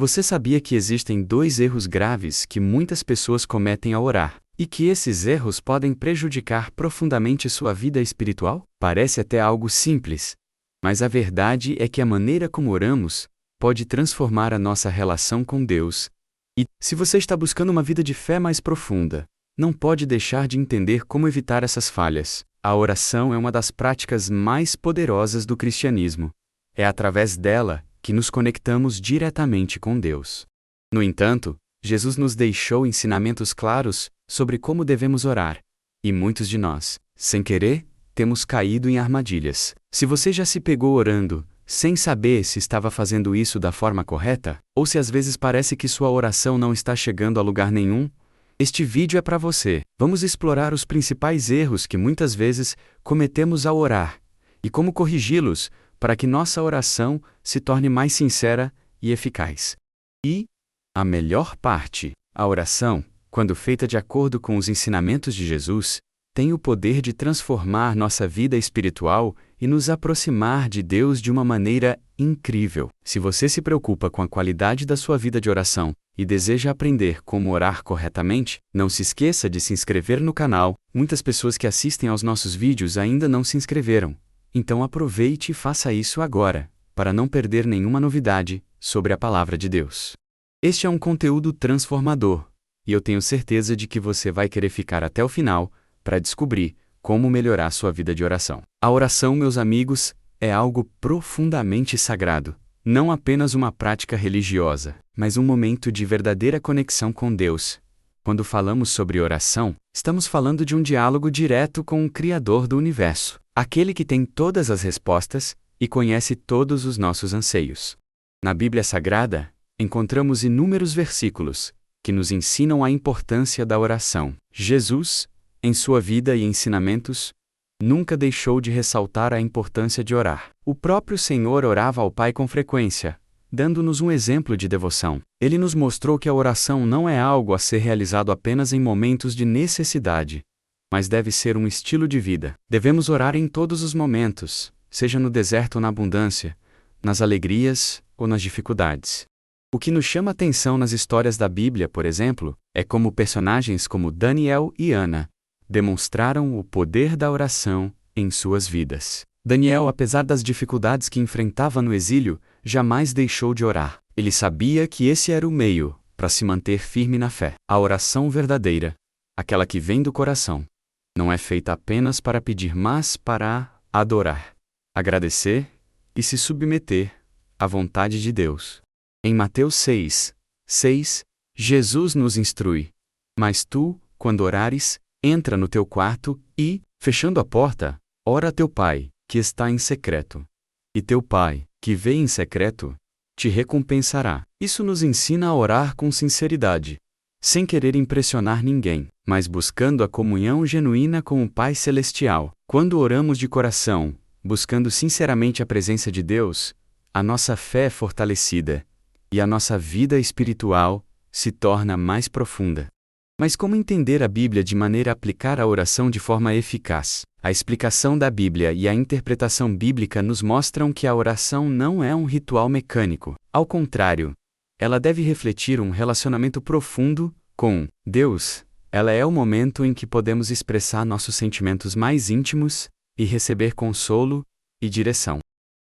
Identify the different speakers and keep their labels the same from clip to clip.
Speaker 1: Você sabia que existem 2 erros graves que muitas pessoas cometem ao orar, e que esses erros podem prejudicar profundamente sua vida espiritual? Parece até algo simples, mas a verdade é que a maneira como oramos pode transformar a nossa relação com Deus. E, se você está buscando uma vida de fé mais profunda, não pode deixar de entender como evitar essas falhas. A oração é uma das práticas mais poderosas do cristianismo. É através dela que nos conectamos diretamente com Deus. No entanto, Jesus nos deixou ensinamentos claros sobre como devemos orar, e muitos de nós, sem querer, temos caído em armadilhas. Se você já se pegou orando, sem saber se estava fazendo isso da forma correta, ou se às vezes parece que sua oração não está chegando a lugar nenhum, este vídeo é para você. Vamos explorar os principais erros que muitas vezes cometemos ao orar, e como corrigi-los para que nossa oração se torne mais sincera e eficaz. E a melhor parte, a oração, quando feita de acordo com os ensinamentos de Jesus, tem o poder de transformar nossa vida espiritual e nos aproximar de Deus de uma maneira incrível. Se você se preocupa com a qualidade da sua vida de oração e deseja aprender como orar corretamente, não se esqueça de se inscrever no canal. Muitas pessoas que assistem aos nossos vídeos ainda não se inscreveram. Então aproveite e faça isso agora, para não perder nenhuma novidade sobre a Palavra de Deus. Este é um conteúdo transformador, e eu tenho certeza de que você vai querer ficar até o final para descobrir como melhorar sua vida de oração. A oração, meus amigos, é algo profundamente sagrado. Não apenas uma prática religiosa, mas um momento de verdadeira conexão com Deus. Quando falamos sobre oração, estamos falando de um diálogo direto com o Criador do Universo, aquele que tem todas as respostas e conhece todos os nossos anseios. Na Bíblia Sagrada, encontramos inúmeros versículos que nos ensinam a importância da oração. Jesus, em sua vida e ensinamentos, nunca deixou de ressaltar a importância de orar. O próprio Senhor orava ao Pai com frequência, dando-nos um exemplo de devoção. Ele nos mostrou que a oração não é algo a ser realizado apenas em momentos de necessidade, mas deve ser um estilo de vida. Devemos orar em todos os momentos, seja no deserto ou na abundância, nas alegrias ou nas dificuldades. O que nos chama atenção nas histórias da Bíblia, por exemplo, é como personagens como Daniel e Ana demonstraram o poder da oração em suas vidas. Daniel, apesar das dificuldades que enfrentava no exílio, jamais deixou de orar. Ele sabia que esse era o meio para se manter firme na fé. A oração verdadeira, aquela que vem do coração, não é feita apenas para pedir, mas para adorar, agradecer e se submeter à vontade de Deus. Em Mateus 6:6, Jesus nos instrui: "Mas tu, quando orares, entra no teu quarto e, fechando a porta, ora a teu Pai, que está em secreto. E teu Pai, que vê em secreto, te recompensará." Isso nos ensina a orar com sinceridade, sem querer impressionar ninguém, mas buscando a comunhão genuína com o Pai Celestial. Quando oramos de coração, buscando sinceramente a presença de Deus, a nossa fé é fortalecida e a nossa vida espiritual se torna mais profunda. Mas como entender a Bíblia de maneira a aplicar a oração de forma eficaz? A explicação da Bíblia e a interpretação bíblica nos mostram que a oração não é um ritual mecânico. Ao contrário, ela deve refletir um relacionamento profundo com Deus. Ela é o momento em que podemos expressar nossos sentimentos mais íntimos e receber consolo e direção.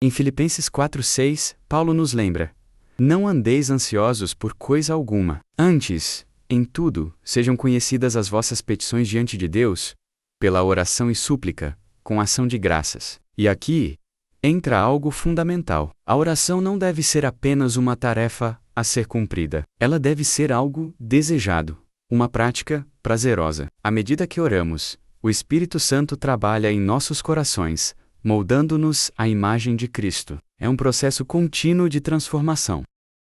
Speaker 1: Em Filipenses 4:6, Paulo nos lembra: "Não andeis ansiosos por coisa alguma. Antes, em tudo, sejam conhecidas as vossas petições diante de Deus, pela oração e súplica, com ação de graças." E aqui entra algo fundamental. A oração não deve ser apenas uma tarefa a ser cumprida. Ela deve ser algo desejado, uma prática prazerosa. À medida que oramos, o Espírito Santo trabalha em nossos corações, moldando-nos à imagem de Cristo. É um processo contínuo de transformação.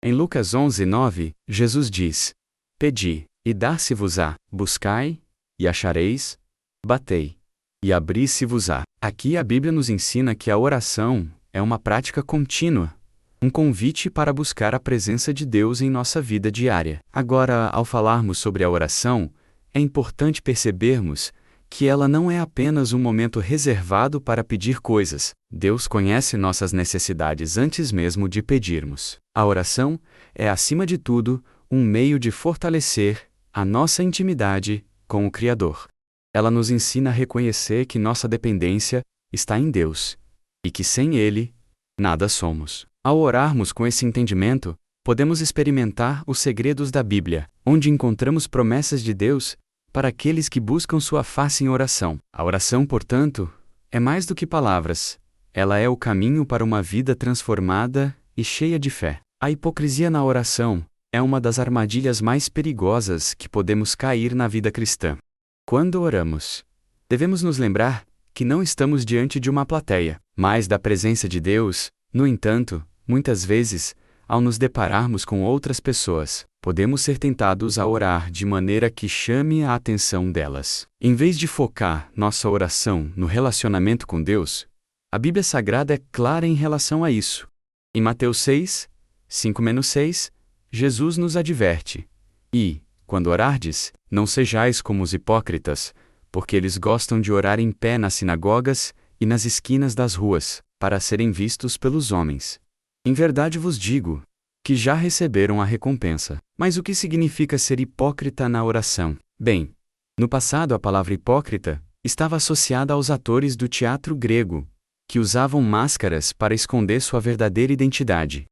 Speaker 1: Em Lucas 11:9, Jesus diz: "Pedi, e dar-se-vos-á, buscai, e achareis, batei, e abri-se-vos-á." Aqui a Bíblia nos ensina que a oração é uma prática contínua, um convite para buscar a presença de Deus em nossa vida diária. Agora, ao falarmos sobre a oração, é importante percebermos que ela não é apenas um momento reservado para pedir coisas. Deus conhece nossas necessidades antes mesmo de pedirmos. A oração é, acima de tudo, um meio de fortalecer a nossa intimidade com o Criador. Ela nos ensina a reconhecer que nossa dependência está em Deus e que sem Ele, nada somos. Ao orarmos com esse entendimento, podemos experimentar os segredos da Bíblia, onde encontramos promessas de Deus para aqueles que buscam sua face em oração. A oração, portanto, é mais do que palavras. Ela é o caminho para uma vida transformada e cheia de fé. A hipocrisia na oração é uma das armadilhas mais perigosas que podemos cair na vida cristã. Quando oramos, devemos nos lembrar que não estamos diante de uma plateia, mas da presença de Deus. No entanto, muitas vezes, ao nos depararmos com outras pessoas, podemos ser tentados a orar de maneira que chame a atenção delas. Em vez de focar nossa oração no relacionamento com Deus, a Bíblia Sagrada é clara em relação a isso. Em Mateus 6, 5-6, Jesus nos adverte: E, quando orardes, não sejais como os hipócritas, porque eles gostam de orar em pé nas sinagogas e nas esquinas das ruas, para serem vistos pelos homens. Em verdade vos digo que já receberam a recompensa. Mas o que significa ser hipócrita na oração? Bem, no passado a palavra hipócrita estava associada aos atores do teatro grego, que usavam máscaras para esconder sua verdadeira identidade.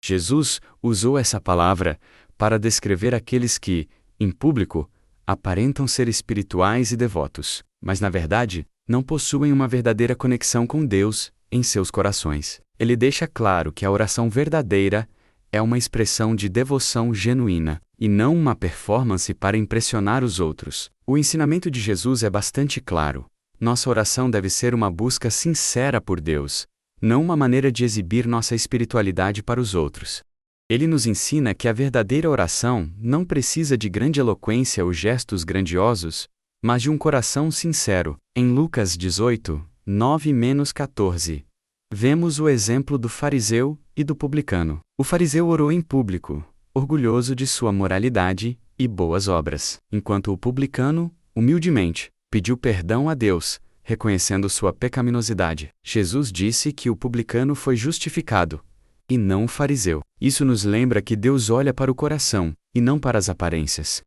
Speaker 1: Jesus usou essa palavra para descrever aqueles que, em público, aparentam ser espirituais e devotos, mas na verdade não possuem uma verdadeira conexão com Deus em seus corações. Ele deixa claro que a oração verdadeira é uma expressão de devoção genuína, e não uma performance para impressionar os outros. O ensinamento de Jesus é bastante claro. Nossa oração deve ser uma busca sincera por Deus, não uma maneira de exibir nossa espiritualidade para os outros. Ele nos ensina que a verdadeira oração não precisa de grande eloquência ou gestos grandiosos, mas de um coração sincero. Em Lucas 18, 9-14, vemos o exemplo do fariseu e do publicano. O fariseu orou em público, orgulhoso de sua moralidade e boas obras, enquanto o publicano, humildemente, pediu perdão a Deus, reconhecendo sua pecaminosidade. Jesus disse que o publicano foi justificado, e não o fariseu. Isso nos lembra que Deus olha para o coração, e não para as aparências.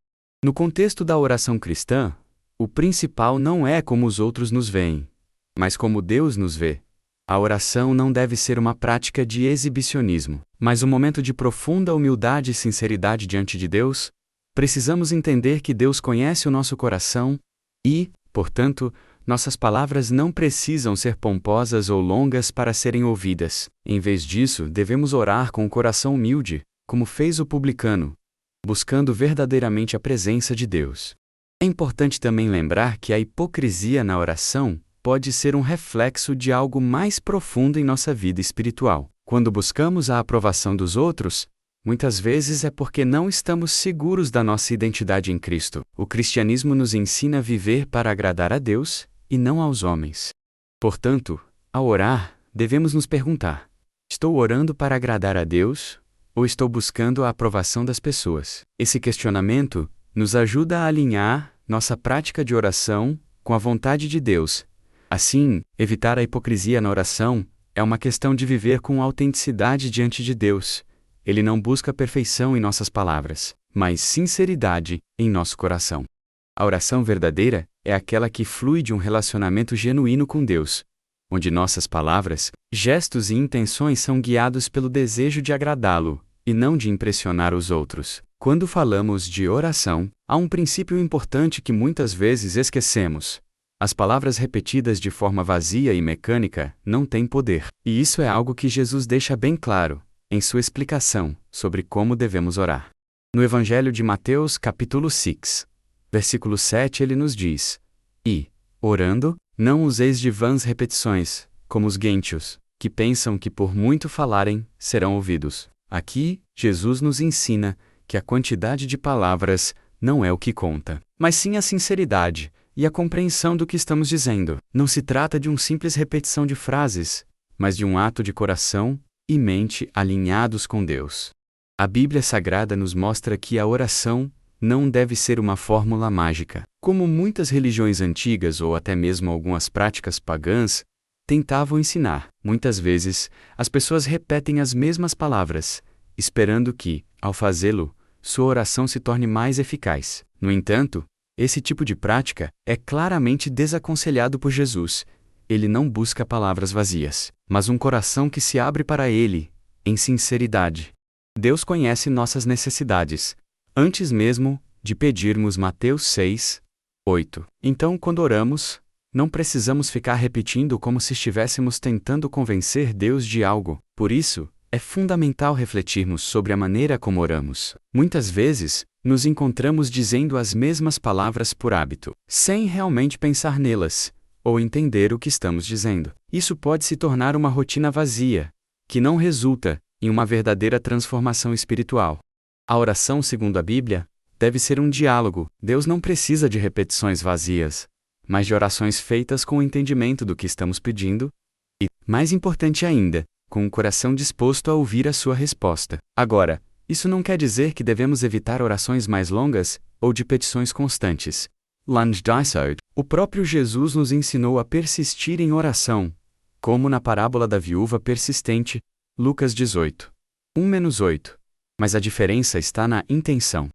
Speaker 1: No contexto da oração cristã, o principal não é como os outros nos veem, mas como Deus nos vê. A oração não deve ser uma prática de exibicionismo, mas um momento de profunda humildade e sinceridade diante de Deus. Precisamos entender que Deus conhece o nosso coração e, portanto, nossas palavras não precisam ser pomposas ou longas para serem ouvidas. Em vez disso, devemos orar com o coração humilde, como fez o publicano, buscando verdadeiramente a presença de Deus. É importante também lembrar que a hipocrisia na oração pode ser um reflexo de algo mais profundo em nossa vida espiritual. Quando buscamos a aprovação dos outros, muitas vezes é porque não estamos seguros da nossa identidade em Cristo. O cristianismo nos ensina a viver para agradar a Deus e não aos homens. Portanto, ao orar, devemos nos perguntar: estou orando para agradar a Deus ou estou buscando a aprovação das pessoas? Esse questionamento nos ajuda a alinhar nossa prática de oração com a vontade de Deus. Assim, evitar a hipocrisia na oração é uma questão de viver com autenticidade diante de Deus. Ele não busca perfeição em nossas palavras, mas sinceridade em nosso coração. A oração verdadeira é aquela que flui de um relacionamento genuíno com Deus, onde nossas palavras, gestos e intenções são guiados pelo desejo de agradá-lo, e não de impressionar os outros. Quando falamos de oração, há um princípio importante que muitas vezes esquecemos. As palavras repetidas de forma vazia e mecânica não têm poder. E isso é algo que Jesus deixa bem claro em sua explicação sobre como devemos orar. No Evangelho de Mateus, capítulo 6, versículo 7, ele nos diz: E, orando, não useis de vãs repetições, como os gentios, que pensam que por muito falarem, serão ouvidos. Aqui, Jesus nos ensina que a quantidade de palavras não é o que conta, mas sim a sinceridade e a compreensão do que estamos dizendo. Não se trata de uma simples repetição de frases, mas de um ato de coração e mente alinhados com Deus. A Bíblia Sagrada nos mostra que a oração não deve ser uma fórmula mágica. Como muitas religiões antigas ou até mesmo algumas práticas pagãs tentavam ensinar, muitas vezes, as pessoas repetem as mesmas palavras, esperando que, ao fazê-lo, sua oração se torne mais eficaz. No entanto, esse tipo de prática é claramente desaconselhado por Jesus. Ele não busca palavras vazias, mas um coração que se abre para Ele, em sinceridade. Deus conhece nossas necessidades, antes mesmo de pedirmos. Mateus 6, 8. Então, quando oramos, não precisamos ficar repetindo como se estivéssemos tentando convencer Deus de algo. Por isso, é fundamental refletirmos sobre a maneira como oramos. Muitas vezes, nos encontramos dizendo as mesmas palavras por hábito, sem realmente pensar nelas, ou entender o que estamos dizendo. Isso pode se tornar uma rotina vazia, que não resulta em uma verdadeira transformação espiritual. A oração, segundo a Bíblia, deve ser um diálogo. Deus não precisa de repetições vazias, mas de orações feitas com o entendimento do que estamos pedindo e, mais importante ainda, com o coração disposto a ouvir a sua resposta. Agora, isso não quer dizer que devemos evitar orações mais longas ou de petições constantes. Lange Dysart, o próprio Jesus nos ensinou a persistir em oração, como na parábola da viúva persistente, Lucas 18, 1-8. Mas a diferença está na intenção.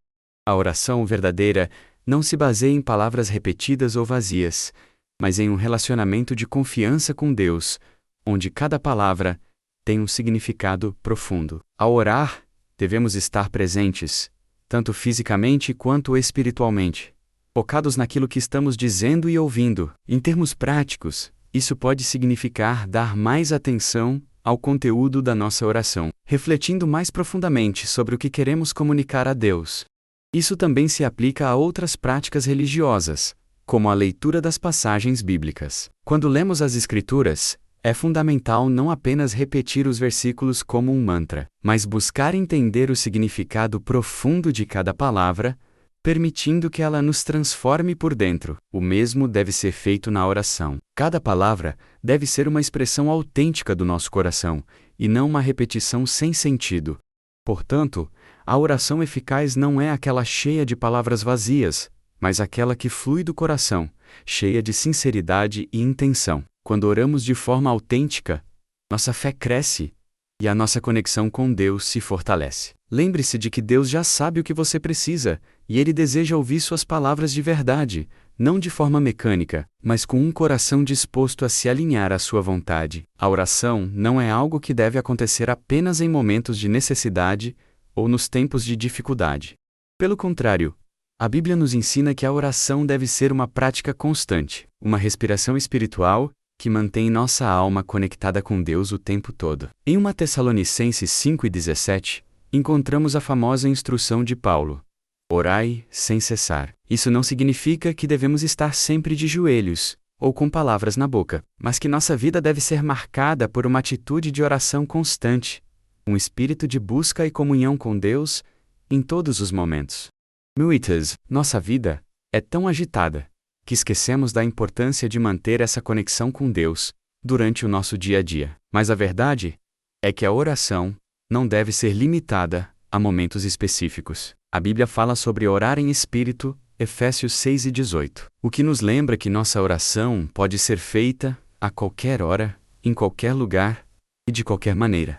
Speaker 1: A oração verdadeira não se baseia em palavras repetidas ou vazias, mas em um relacionamento de confiança com Deus, onde cada palavra tem um significado profundo. Ao orar, devemos estar presentes, tanto fisicamente quanto espiritualmente, focados naquilo que estamos dizendo e ouvindo. Em termos práticos, isso pode significar dar mais atenção ao conteúdo da nossa oração, refletindo mais profundamente sobre o que queremos comunicar a Deus. Isso também se aplica a outras práticas religiosas, como a leitura das passagens bíblicas. Quando lemos as Escrituras, é fundamental não apenas repetir os versículos como um mantra, mas buscar entender o significado profundo de cada palavra, permitindo que ela nos transforme por dentro. O mesmo deve ser feito na oração. Cada palavra deve ser uma expressão autêntica do nosso coração, e não uma repetição sem sentido. Portanto, a oração eficaz não é aquela cheia de palavras vazias, mas aquela que flui do coração, cheia de sinceridade e intenção. Quando oramos de forma autêntica, nossa fé cresce e a nossa conexão com Deus se fortalece. Lembre-se de que Deus já sabe o que você precisa, e Ele deseja ouvir suas palavras de verdade, não de forma mecânica, mas com um coração disposto a se alinhar à sua vontade. A oração não é algo que deve acontecer apenas em momentos de necessidade ou nos tempos de dificuldade. Pelo contrário, a Bíblia nos ensina que a oração deve ser uma prática constante, uma respiração espiritual que mantém nossa alma conectada com Deus o tempo todo. Em 1 Tessalonicenses 5:17, encontramos a famosa instrução de Paulo: orai sem cessar. Isso não significa que devemos estar sempre de joelhos, ou com palavras na boca, mas que nossa vida deve ser marcada por uma atitude de oração constante, um espírito de busca e comunhão com Deus em todos os momentos. Muitas, nossa vida é tão agitada que esquecemos da importância de manter essa conexão com Deus durante o nosso dia a dia. Mas a verdade é que a oração não deve ser limitada a momentos específicos. A Bíblia fala sobre orar em espírito, Efésios 6:18, o que nos lembra que nossa oração pode ser feita a qualquer hora, em qualquer lugar e de qualquer maneira.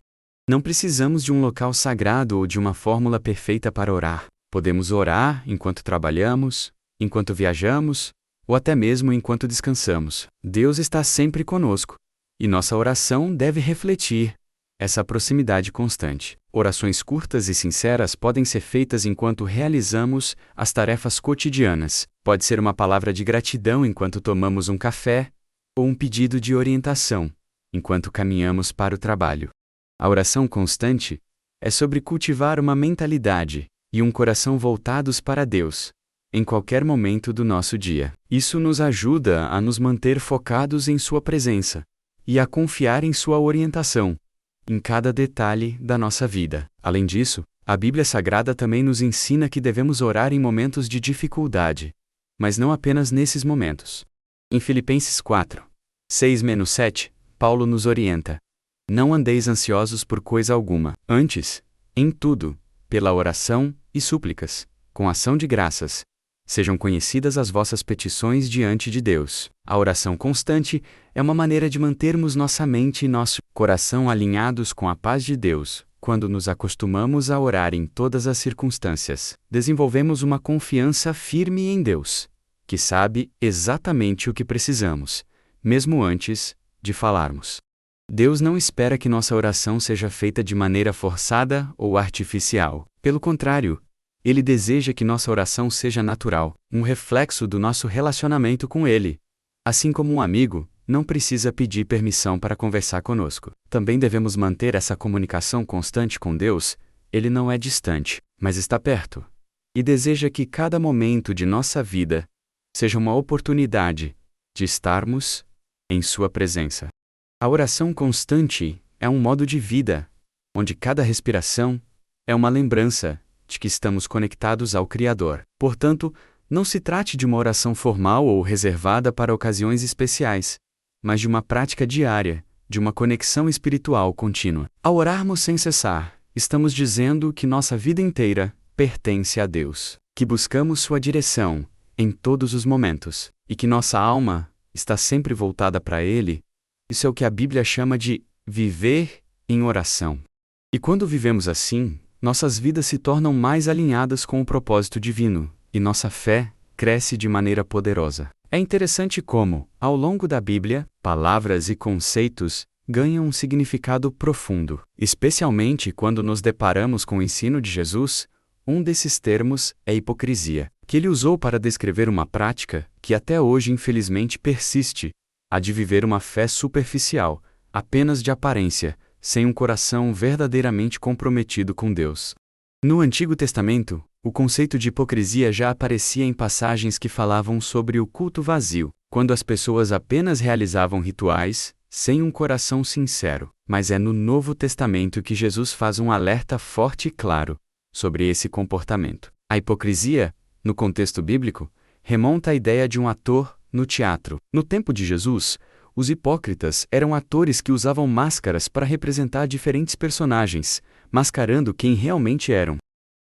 Speaker 1: Não precisamos de um local sagrado ou de uma fórmula perfeita para orar. Podemos orar enquanto trabalhamos, enquanto viajamos, ou até mesmo enquanto descansamos. Deus está sempre conosco, e nossa oração deve refletir essa proximidade constante. Orações curtas e sinceras podem ser feitas enquanto realizamos as tarefas cotidianas. Pode ser uma palavra de gratidão enquanto tomamos um café, ou um pedido de orientação enquanto caminhamos para o trabalho. A oração constante é sobre cultivar uma mentalidade e um coração voltados para Deus, em qualquer momento do nosso dia. Isso nos ajuda a nos manter focados em Sua presença e a confiar em Sua orientação em cada detalhe da nossa vida. Além disso, a Bíblia Sagrada também nos ensina que devemos orar em momentos de dificuldade, mas não apenas nesses momentos. Em Filipenses 4, 6-7, Paulo nos orienta: não andeis ansiosos por coisa alguma, antes, em tudo, pela oração e súplicas, com ação de graças, Sejam conhecidas as vossas petições diante de Deus. A oração constante é uma maneira de mantermos nossa mente e nosso coração alinhados com a paz de Deus. Quando nos acostumamos a orar em todas as circunstâncias, desenvolvemos uma confiança firme em Deus, que sabe exatamente o que precisamos, mesmo antes de falarmos. Deus não espera que nossa oração seja feita de maneira forçada ou artificial. Pelo contrário, Ele deseja que nossa oração seja natural, um reflexo do nosso relacionamento com Ele. Assim como um amigo não precisa pedir permissão para conversar conosco. Também devemos manter essa comunicação constante com Deus. Ele não é distante, mas está perto. E deseja que cada momento de nossa vida seja uma oportunidade de estarmos em Sua presença. A oração constante é um modo de vida, onde cada respiração é uma lembrança de que estamos conectados ao Criador. Portanto, não se trate de uma oração formal ou reservada para ocasiões especiais, mas de uma prática diária, de uma conexão espiritual contínua. Ao orarmos sem cessar, estamos dizendo que nossa vida inteira pertence a Deus, que buscamos Sua direção em todos os momentos, e que nossa alma está sempre voltada para Ele. Isso é o que a Bíblia chama de viver em oração. E quando vivemos assim, nossas vidas se tornam mais alinhadas com o propósito divino, e nossa fé cresce de maneira poderosa. É interessante como, ao longo da Bíblia, palavras e conceitos ganham um significado profundo. Especialmente quando nos deparamos com o ensino de Jesus, um desses termos é hipocrisia, que ele usou para descrever uma prática que até hoje infelizmente persiste, a de viver uma fé superficial, apenas de aparência, sem um coração verdadeiramente comprometido com Deus. No Antigo Testamento, o conceito de hipocrisia já aparecia em passagens que falavam sobre o culto vazio, quando as pessoas apenas realizavam rituais, sem um coração sincero. Mas é no Novo Testamento que Jesus faz um alerta forte e claro sobre esse comportamento. A hipocrisia, no contexto bíblico, remonta à ideia de um ator no teatro. No tempo de Jesus, os hipócritas eram atores que usavam máscaras para representar diferentes personagens, mascarando quem realmente eram.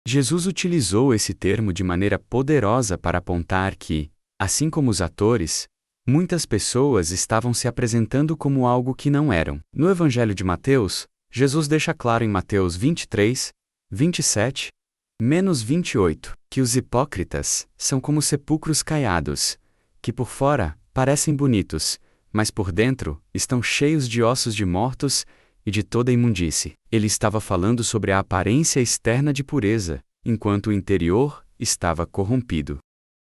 Speaker 1: Jesus utilizou esse termo de maneira poderosa para apontar que, assim como os atores, muitas pessoas estavam se apresentando como algo que não eram. No Evangelho de Mateus, Jesus deixa claro em Mateus 23, 27-28, que os hipócritas são como sepulcros caiados, que por fora parecem bonitos, mas por dentro estão cheios de ossos de mortos e de toda imundície. Ele estava falando sobre a aparência externa de pureza, enquanto o interior estava corrompido.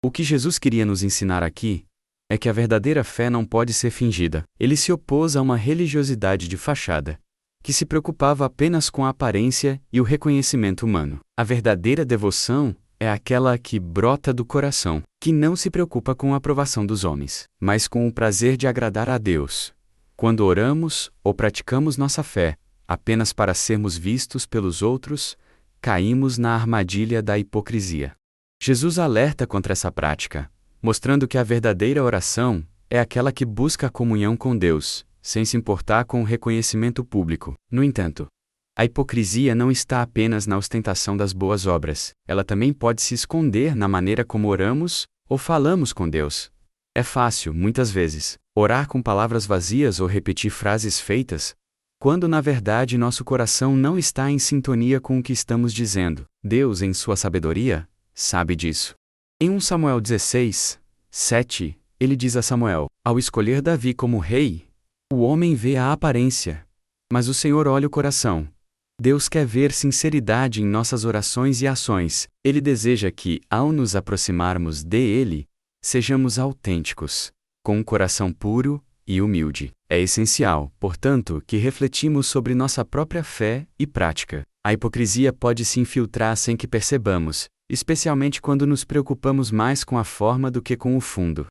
Speaker 1: O que Jesus queria nos ensinar aqui é que a verdadeira fé não pode ser fingida. Ele se opôs a uma religiosidade de fachada, que se preocupava apenas com a aparência e o reconhecimento humano. A verdadeira devoção é aquela que brota do coração, que não se preocupa com a aprovação dos homens, mas com o prazer de agradar a Deus. Quando oramos ou praticamos nossa fé apenas para sermos vistos pelos outros, caímos na armadilha da hipocrisia. Jesus alerta contra essa prática, mostrando que a verdadeira oração é aquela que busca a comunhão com Deus, sem se importar com o reconhecimento público. No entanto, a hipocrisia não está apenas na ostentação das boas obras, ela também pode se esconder na maneira como oramos ou falamos com Deus. É fácil, muitas vezes, orar com palavras vazias ou repetir frases feitas, quando na verdade nosso coração não está em sintonia com o que estamos dizendo. Deus, em sua sabedoria, sabe disso. Em 1 Samuel 16, 7, ele diz a Samuel: ao escolher Davi como rei, o homem vê a aparência, mas o Senhor olha o coração. Deus quer ver sinceridade em nossas orações e ações. Ele deseja que, ao nos aproximarmos dele, sejamos autênticos, com um coração puro e humilde. É essencial, portanto, que refletimos sobre nossa própria fé e prática. A hipocrisia pode se infiltrar sem que percebamos, especialmente quando nos preocupamos mais com a forma do que com o fundo.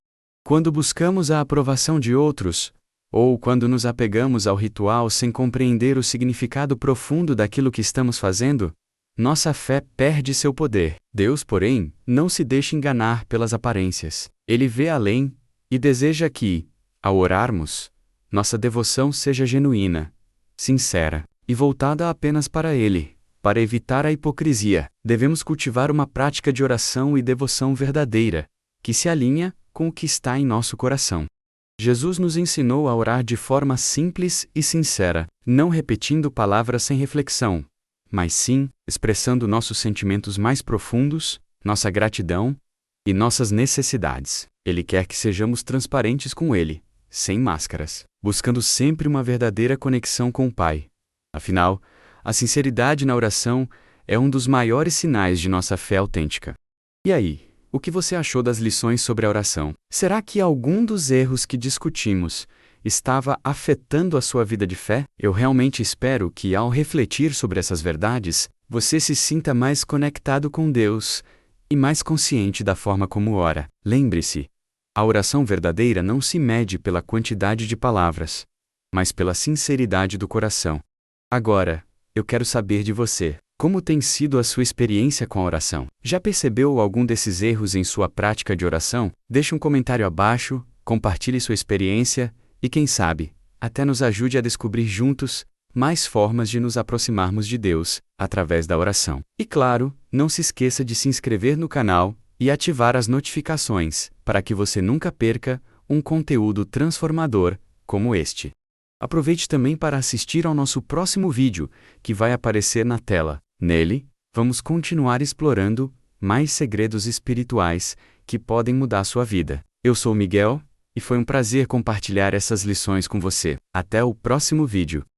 Speaker 1: Quando buscamos a aprovação de outros, ou quando nos apegamos ao ritual sem compreender o significado profundo daquilo que estamos fazendo, nossa fé perde seu poder. Deus, porém, não se deixa enganar pelas aparências. Ele vê além e deseja que, ao orarmos, nossa devoção seja genuína, sincera e voltada apenas para Ele. Para evitar a hipocrisia, devemos cultivar uma prática de oração e devoção verdadeira, que se alinha com o que está em nosso coração. Jesus nos ensinou a orar de forma simples e sincera, não repetindo palavras sem reflexão, mas sim expressando nossos sentimentos mais profundos, nossa gratidão e nossas necessidades. Ele quer que sejamos transparentes com Ele, sem máscaras, buscando sempre uma verdadeira conexão com o Pai. Afinal, a sinceridade na oração é um dos maiores sinais de nossa fé autêntica. E aí, o que você achou das lições sobre a oração? Será que algum dos erros que discutimos estava afetando a sua vida de fé? Eu realmente espero que, ao refletir sobre essas verdades, você se sinta mais conectado com Deus e mais consciente da forma como ora. Lembre-se, a oração verdadeira não se mede pela quantidade de palavras, mas pela sinceridade do coração. Agora, eu quero saber de você. Como tem sido a sua experiência com a oração? Já percebeu algum desses erros em sua prática de oração? Deixe um comentário abaixo, compartilhe sua experiência e, quem sabe, até nos ajude a descobrir juntos mais formas de nos aproximarmos de Deus através da oração. E claro, não se esqueça de se inscrever no canal e ativar as notificações para que você nunca perca um conteúdo transformador como este. Aproveite também para assistir ao nosso próximo vídeo, que vai aparecer na tela. Nele, vamos continuar explorando mais segredos espirituais que podem mudar sua vida. Eu sou Miguel, e foi um prazer compartilhar essas lições com você. Até o próximo vídeo.